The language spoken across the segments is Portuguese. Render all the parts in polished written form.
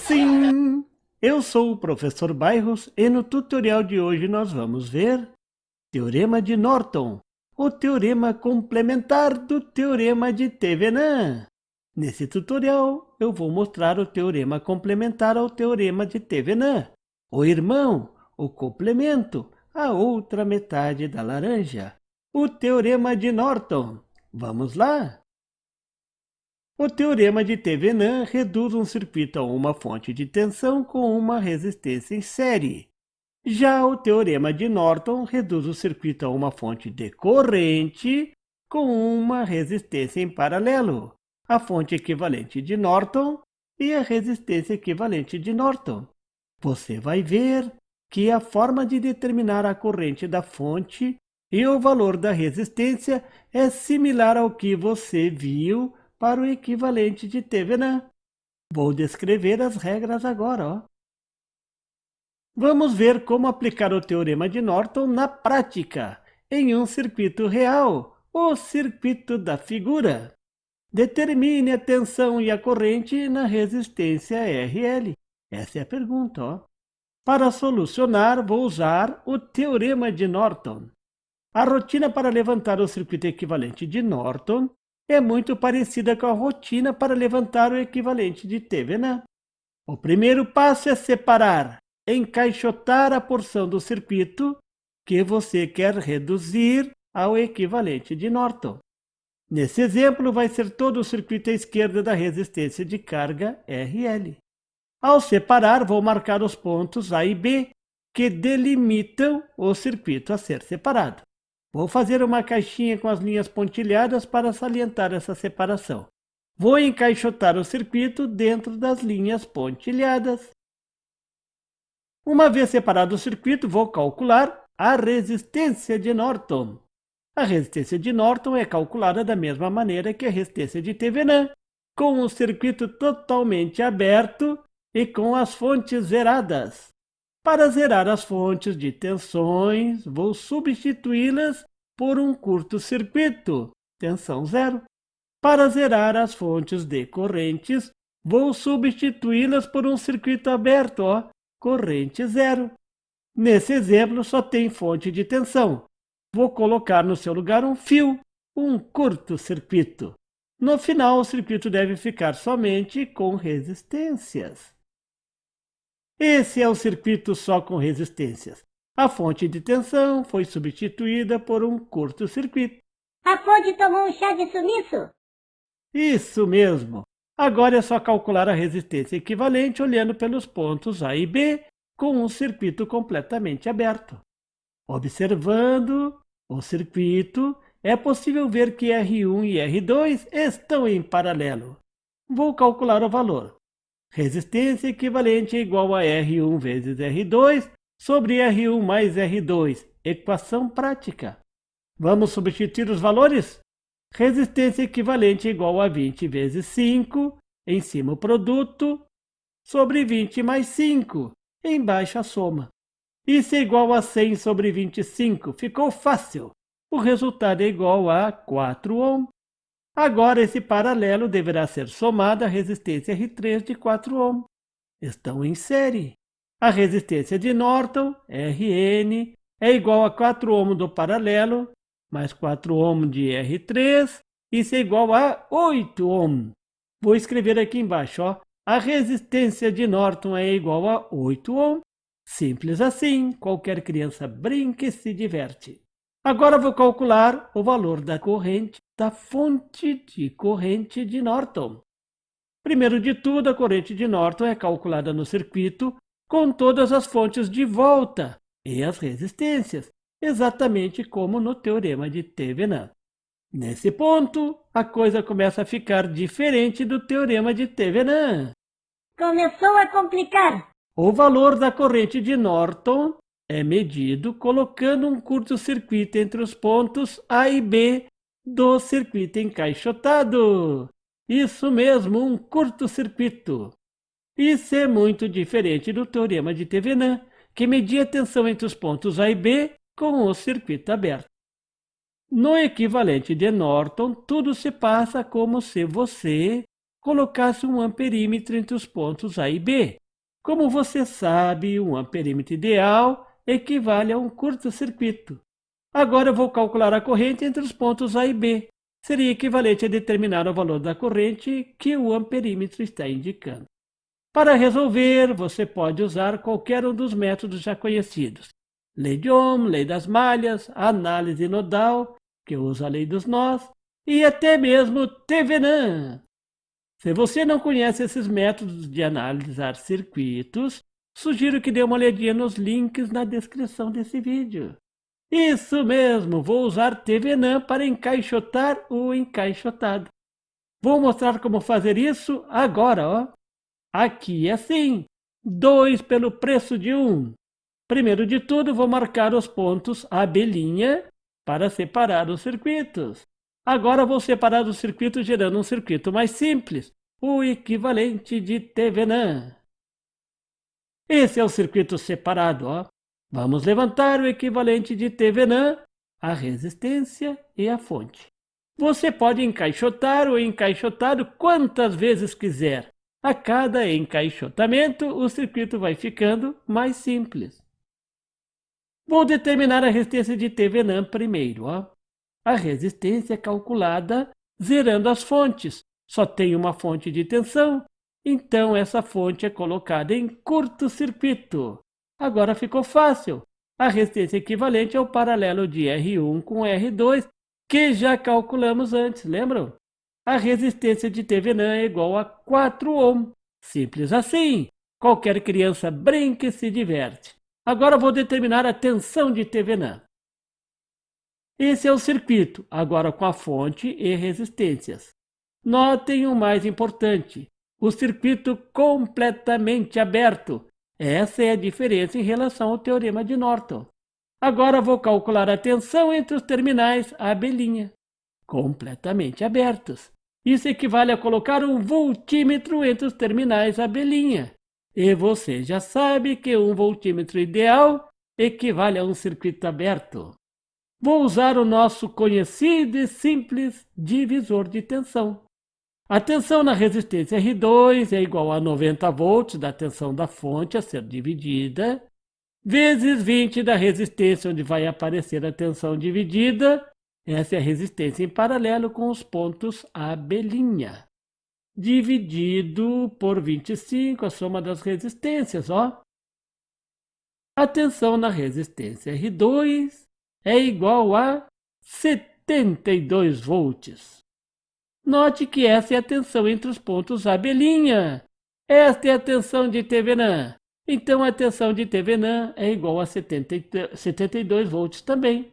Sim, eu sou o professor Bairros e no tutorial de hoje nós vamos ver Teorema de Norton, o teorema complementar do teorema de Thevenin. Nesse tutorial eu vou mostrar o teorema complementar ao teorema de Thevenin, o irmão, o complemento, a outra metade da laranja, o teorema de Norton. Vamos lá? O teorema de Thevenin reduz um circuito a uma fonte de tensão com uma resistência em série. Já o teorema de Norton reduz o circuito a uma fonte de corrente com uma resistência em paralelo, a fonte equivalente de Norton e a resistência equivalente de Norton. Você vai ver que a forma de determinar a corrente da fonte e o valor da resistência é similar ao que você viu para o equivalente de Thevenin. Vou descrever as regras agora. Vamos ver como aplicar o teorema de Norton na prática, em um circuito real, o circuito da figura. Determine a tensão e a corrente na resistência RL. Essa é a pergunta. Para solucionar, vou usar o teorema de Norton. A rotina para levantar o circuito equivalente de Norton é muito parecida com a rotina para levantar o equivalente de Thevenin. O primeiro passo é separar, encaixotar a porção do circuito que você quer reduzir ao equivalente de Norton. Nesse exemplo, vai ser todo o circuito à esquerda da resistência de carga RL. Ao separar, vou marcar os pontos A e B, que delimitam o circuito a ser separado. Vou fazer uma caixinha com as linhas pontilhadas para salientar essa separação. Vou encaixotar o circuito dentro das linhas pontilhadas. Uma vez separado o circuito, vou calcular a resistência de Norton. A resistência de Norton é calculada da mesma maneira que a resistência de Thevenin, com o circuito totalmente aberto e com as fontes zeradas. Para zerar as fontes de tensões, vou substituí-las por um curto-circuito, tensão zero. Para zerar as fontes de correntes, vou substituí-las por um circuito aberto, corrente zero. Nesse exemplo, só tem fonte de tensão. Vou colocar no seu lugar um fio, um curto-circuito. No final, o circuito deve ficar somente com resistências. Esse é o circuito só com resistências. A fonte de tensão foi substituída por um curto-circuito. A fonte tomou um chá de sumiço? Isso mesmo. Agora é só calcular a resistência equivalente olhando pelos pontos A e B com um circuito completamente aberto. Observando o circuito, é possível ver que R1 e R2 estão em paralelo. Vou calcular o valor. Resistência equivalente é igual a R1 vezes R2 sobre R1 mais R2, equação prática. Vamos substituir os valores? Resistência equivalente é igual a 20 vezes 5, em cima o produto, sobre 20 mais 5, embaixo a soma. Isso é igual a 100 sobre 25, ficou fácil. O resultado é igual a 4 ohm. Agora esse paralelo deverá ser somado à resistência R3 de 4 ohm. Estão em série. A resistência de Norton, Rn, é igual a 4 ohm do paralelo, mais 4 ohm de R3, isso é igual a 8 ohm. Vou escrever aqui embaixo, a resistência de Norton é igual a 8 ohm. Simples assim, qualquer criança brinca e se diverte. Agora vou calcular o valor da corrente da fonte de corrente de Norton. Primeiro de tudo, a corrente de Norton é calculada no circuito com todas as fontes de volta e as resistências, exatamente como no teorema de Thevenin. Nesse ponto, a coisa começa a ficar diferente do teorema de Thevenin. Começou a complicar. O valor da corrente de Norton é medido colocando um curto-circuito entre os pontos A e B do circuito encaixotado. Isso mesmo, um curto-circuito. Isso é muito diferente do teorema de Thevenin, que media a tensão entre os pontos A e B com o circuito aberto. No equivalente de Norton, tudo se passa como se você colocasse um amperímetro entre os pontos A e B. Como você sabe, um amperímetro ideal equivale a um curto-circuito. Agora eu vou calcular a corrente entre os pontos A e B. Seria equivalente a determinar o valor da corrente que o amperímetro está indicando. Para resolver, você pode usar qualquer um dos métodos já conhecidos. Lei de Ohm, lei das malhas, análise nodal, que usa a lei dos nós, e até mesmo Thevenin. Se você não conhece esses métodos de analisar circuitos, sugiro que dê uma olhadinha nos links na descrição desse vídeo. Isso mesmo, vou usar Thevenin para encaixotar o encaixotado. Vou mostrar como fazer isso agora, ó. Aqui é assim, 2 pelo preço de 1. Primeiro de tudo, vou marcar os pontos AB' para separar os circuitos. Agora vou separar os circuitos gerando um circuito mais simples, o equivalente de Thevenin. Esse é o circuito separado, ó. Vamos levantar o equivalente de Thevenin, a resistência e a fonte. Você pode encaixotar o encaixotado quantas vezes quiser. A cada encaixotamento, o circuito vai ficando mais simples. Vou determinar a resistência de Thevenin primeiro. Ó. A resistência é calculada zerando as fontes. Só tem uma fonte de tensão, então essa fonte é colocada em curto-circuito. Agora ficou fácil. A resistência equivalente é o paralelo de R1 com R2, que já calculamos antes, lembram? A resistência de Thevenin é igual a 4 ohm. Simples assim. Qualquer criança brinca e se diverte. Agora vou determinar a tensão de Thevenin. Esse é o circuito, agora com a fonte e resistências. Notem o mais importante, o circuito completamente aberto. Essa é a diferença em relação ao teorema de Norton. Agora vou calcular a tensão entre os terminais AB', completamente abertos. Isso equivale a colocar um voltímetro entre os terminais AB'. E você já sabe que um voltímetro ideal equivale a um circuito aberto. Vou usar o nosso conhecido e simples divisor de tensão. A tensão na resistência R2 é igual a 90 volts da tensão da fonte a ser dividida, vezes 20 da resistência onde vai aparecer a tensão dividida. Essa é a resistência em paralelo com os pontos AB'. Dividido por 25, a soma das resistências, ó. A tensão na resistência R2 é igual a 72 volts. Note que essa é a tensão entre os pontos AB'. Esta é a tensão de Thevenin. Então a tensão de Thevenin é igual a 72 volts também.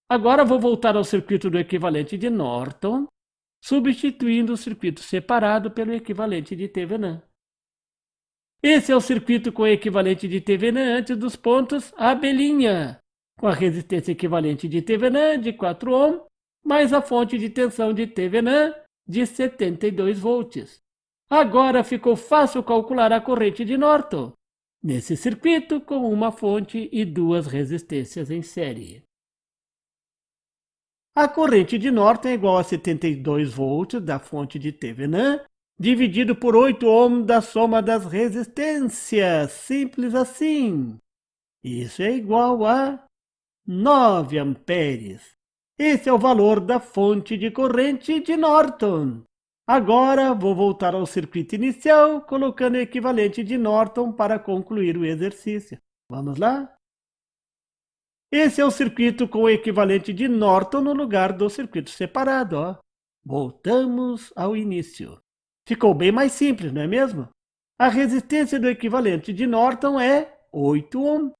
Agora vou voltar ao circuito do equivalente de Norton, substituindo o circuito separado pelo equivalente de Thevenin. Esse é o circuito com o equivalente de Thevenin antes dos pontos AB', com a resistência equivalente de Thevenin de 4 ohm, mais a fonte de tensão de Thevenin de 72 volts. Agora ficou fácil calcular a corrente de Norton, nesse circuito com uma fonte e duas resistências em série. A corrente de Norton é igual a 72 volts da fonte de Thevenin, dividido por 8 ohms da soma das resistências. Simples assim. Isso é igual a 9 amperes. Esse é o valor da fonte de corrente de Norton. Agora vou voltar ao circuito inicial, colocando o equivalente de Norton para concluir o exercício. Vamos lá? Esse é o circuito com o equivalente de Norton no lugar do circuito separado. Ó. Voltamos ao início. Ficou bem mais simples, não é mesmo? A resistência do equivalente de Norton é 8 ohm.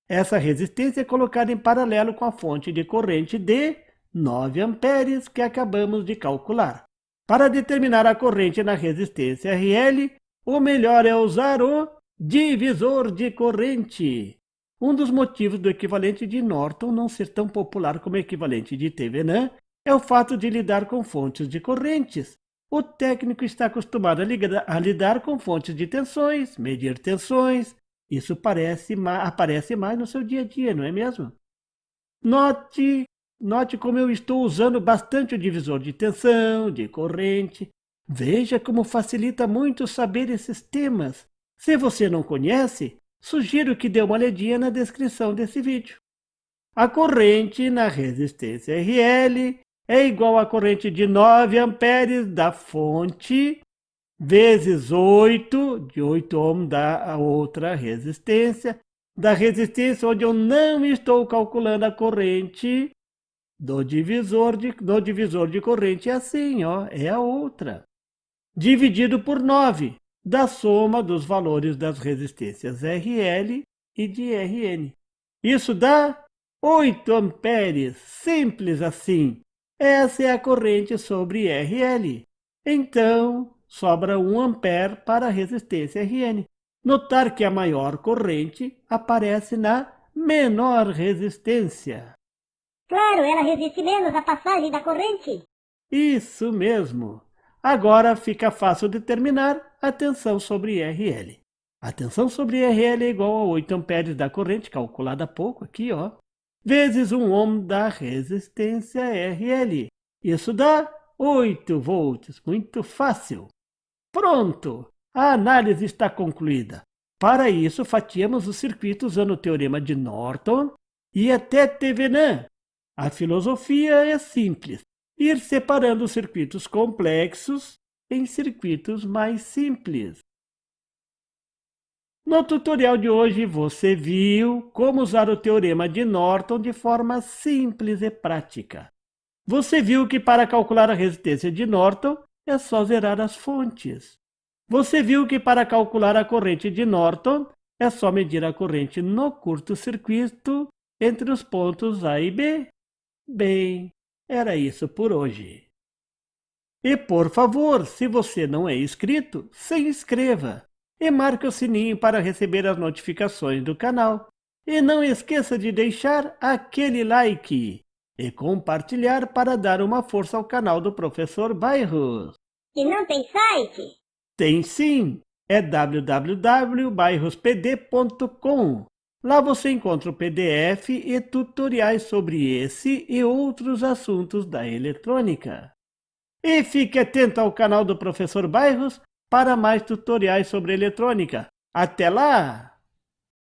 Essa resistência é colocada em paralelo com a fonte de corrente de 9 amperes que acabamos de calcular. Para determinar a corrente na resistência RL, o melhor é usar o divisor de corrente. Um dos motivos do equivalente de Norton não ser tão popular como o equivalente de Thevenin é o fato de lidar com fontes de correntes. O técnico está acostumado a lidar com fontes de tensões, medir tensões. Isso aparece mais no seu dia a dia, não é mesmo? Note como eu estou usando bastante o divisor de tensão, de corrente. Veja como facilita muito saber esses temas. Se você não conhece, sugiro que dê uma olhadinha na descrição desse vídeo. A corrente na resistência RL é igual à corrente de 9 amperes da fonte vezes 8, de 8 ohms da outra resistência, da resistência onde eu não estou calculando a corrente do divisor de corrente. É assim, ó, é a outra. Dividido por 9, da soma dos valores das resistências RL e de RN. Isso dá 8 amperes, simples assim. Essa é a corrente sobre RL. Então, sobra 1 ampere para a resistência RN. Notar que a maior corrente aparece na menor resistência. Claro, ela resiste menos à passagem da corrente. Isso mesmo. Agora fica fácil determinar a tensão sobre RL. A tensão sobre RL é igual a 8 amperes da corrente, calculada há pouco aqui, ó, vezes 1 ohm da resistência RL. Isso dá 8 volts. Muito fácil. Pronto! A análise está concluída. Para isso, fatiamos o circuito usando o teorema de Norton e até Thevenin. A filosofia é simples: ir separando os circuitos complexos em circuitos mais simples. No tutorial de hoje, você viu como usar o teorema de Norton de forma simples e prática. Você viu que para calcular a resistência de Norton é só zerar as fontes. Você viu que para calcular a corrente de Norton é só medir a corrente no curto-circuito entre os pontos A e B. Bem, era isso por hoje. E por favor, se você não é inscrito, se inscreva e marque o sininho para receber as notificações do canal. E não esqueça de deixar aquele like e compartilhar para dar uma força ao canal do Professor Bairros. E não tem site? Tem sim, é www.bairrospd.com. Lá você encontra o PDF e tutoriais sobre esse e outros assuntos da eletrônica. E fique atento ao canal do Professor Bairros para mais tutoriais sobre eletrônica. Até lá!